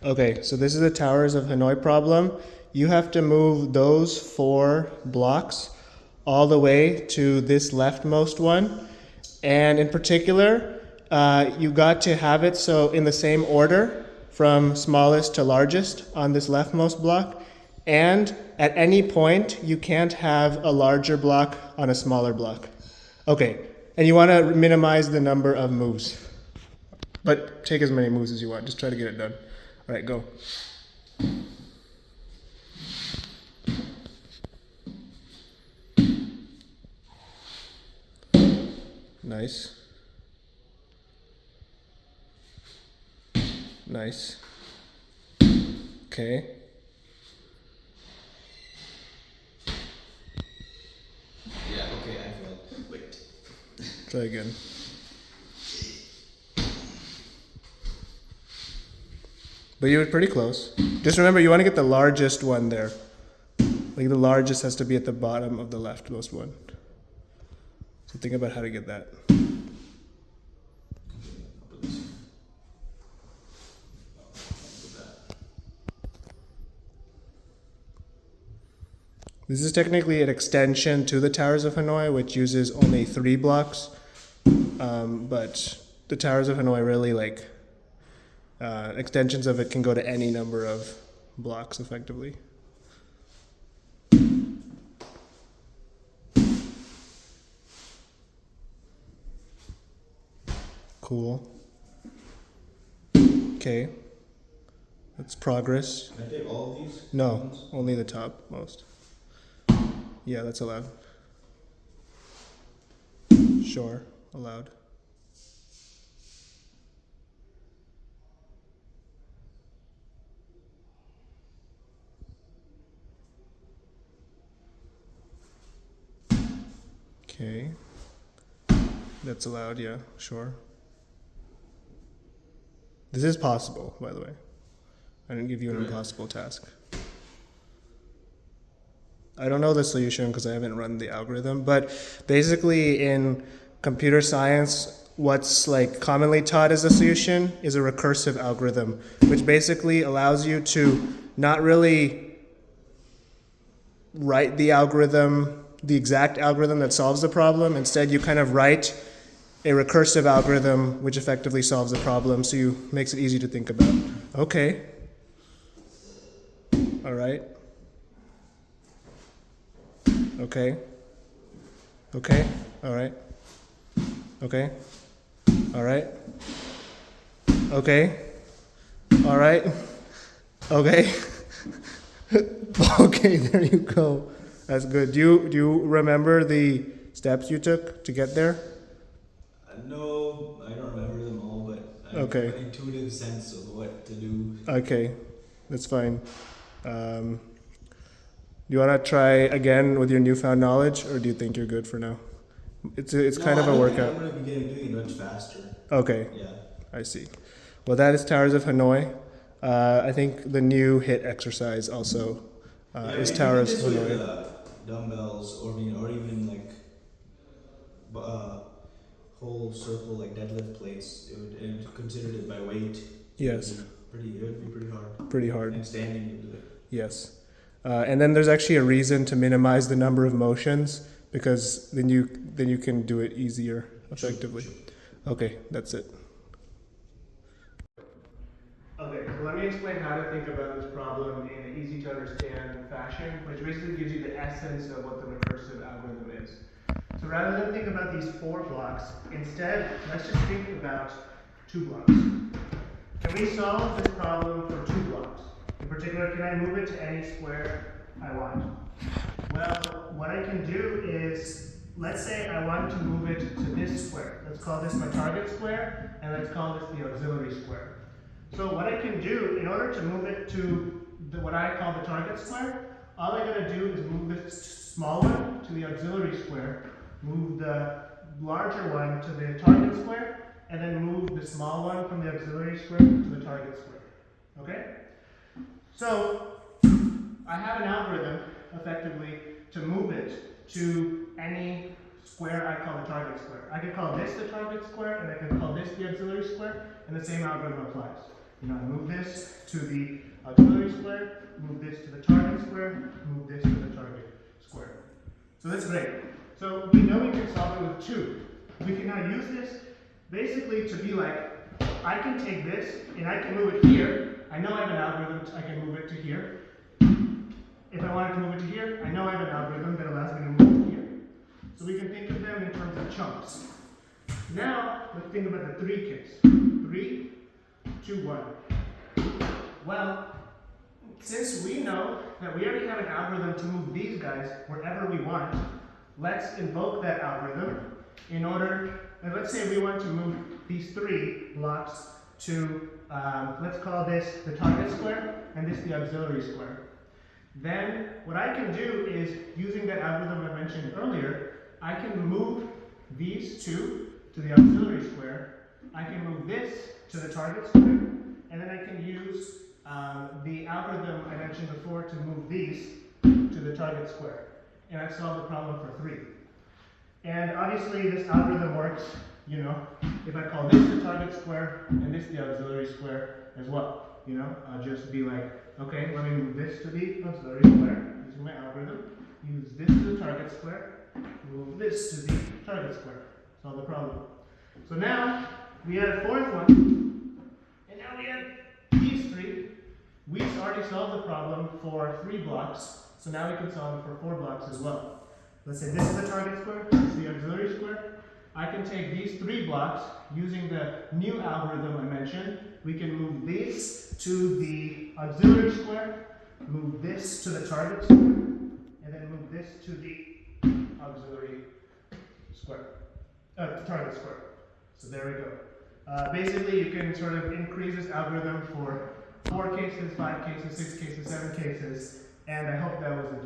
Okay, so this is the Towers of Hanoi problem. You have to move those 4 blocks all the way to this leftmost one. And in particular, you got to have it so in the same order from smallest to largest on this leftmost block. And at any point, you can't have a larger block on a smaller block. Okay, and you want to minimize the number of moves. But take as many moves as you want. Just try to get it done. All right, go. Nice. Nice. Okay. Yeah, okay, I failed. Wait. Try again. But you were pretty close. Just remember, you want to get the largest one there. Like the largest has to be at the bottom of the leftmost one. So think about how to get that. I'll put this here. Put that. This is technically an extension to the Towers of Hanoi, which uses only 3 blocks. But the Towers of Hanoi really extensions of it can go to any number of blocks effectively. Cool. Okay. That's progress. Can I take all of these? No, ones? only the top most. Yeah, that's allowed. Sure, allowed. Okay. That's allowed, yeah, sure. This is possible, by the way. I didn't give you an Right. impossible task. I don't know the solution because I haven't run the algorithm, but basically in computer science, what's like commonly taught as a solution is a recursive algorithm, which basically allows you to not really write the algorithm, the exact algorithm that solves the problem. Instead, you kind of write a recursive algorithm which effectively solves the problem, so you makes it easy to think about. Okay. All right. Okay. Okay. All right. Okay. All right. Okay. All right. Okay. Okay, there you go. That's good. Do you remember the steps you took to get there? No, I don't remember them all, but I Okay. have an intuitive sense of what to do. Okay. That's fine. Do you want to try again with your newfound knowledge, or do you think you're good for now? It's kind of a workout. I'm going to be doing it much faster. Okay, Yeah. I see. Well, that is Towers of Hanoi. I think the new hit exercise also is Towers of With Hanoi. dumbbells, or even like whole circle like deadlift plates. It would considered it by weight. Yes, It would be pretty hard. pretty hard. And standing you do it. Yes. And then there's actually a reason to minimize the number of motions because then you can do it easier effectively. Sure. Okay, that's it. Okay, so let me explain how to think about this problem in an easy to understand fashion, which basically gives you the essence of what the recursive algorithm is. So rather than think about these 4 blocks, instead, let's just think about 2 blocks. Can we solve this problem for 2 blocks? In particular, can I move it to any square I want? Well, what I can do is, let's say I want to move it to this square. Let's call this my target square, and let's call this the auxiliary square. So what I can do, in order to move it to what I call the target square, all I gotta do is move this small one to the auxiliary square, move the larger one to the target square, and then move the small one from the auxiliary square to the target square. Okay? So I have an algorithm, effectively, to move it to any square I call the target square. I could call this the target square, and I could call this the auxiliary square, and the same algorithm applies. You know, I move this to the auxiliary square, move this to the target square, move this to the target square. So that's great. So we know we can solve it with 2. We can now use this basically to be like, I can take this and I can move it here. I know I have an algorithm, I can move it to here. If I wanted to move it to here, I know I have an algorithm that allows me to move it here. So we can think of them in terms of chunks. Now, let's think about the 3 case. 3, 2, 1. Well, since we know that we already have an algorithm to move these guys wherever we want, let's invoke that algorithm in order, and let's say we want to move these 3 blocks to, let's call this the target square and this the auxiliary square. Then what I can do is, using that algorithm I mentioned earlier, I can move these 2 to the auxiliary square, I can move this to the target square, and then I can use the algorithm I mentioned before to move these to the target square. And I've solved the problem for 3. And obviously this algorithm works, you know, if I call this the target square and this the auxiliary square as well. You know, I'll just be like, okay, let me move this to the auxiliary square using my algorithm, use this to the target square, move this to the target square. Solve the problem. So now we have a 4th one, and now we have these 3. We already solved the problem for 3 blocks, so now we can solve it for 4 blocks as well. Let's say this is the target square, this is the auxiliary square. I can take these 3 blocks using the new algorithm I mentioned. We can move these to the auxiliary square, move this to the target square, and then move this to the auxiliary square, target square. So there we go. Basically, you can sort of increase this algorithm for 4 cases, 5 cases, 6 cases, 7 cases, and I hope that was a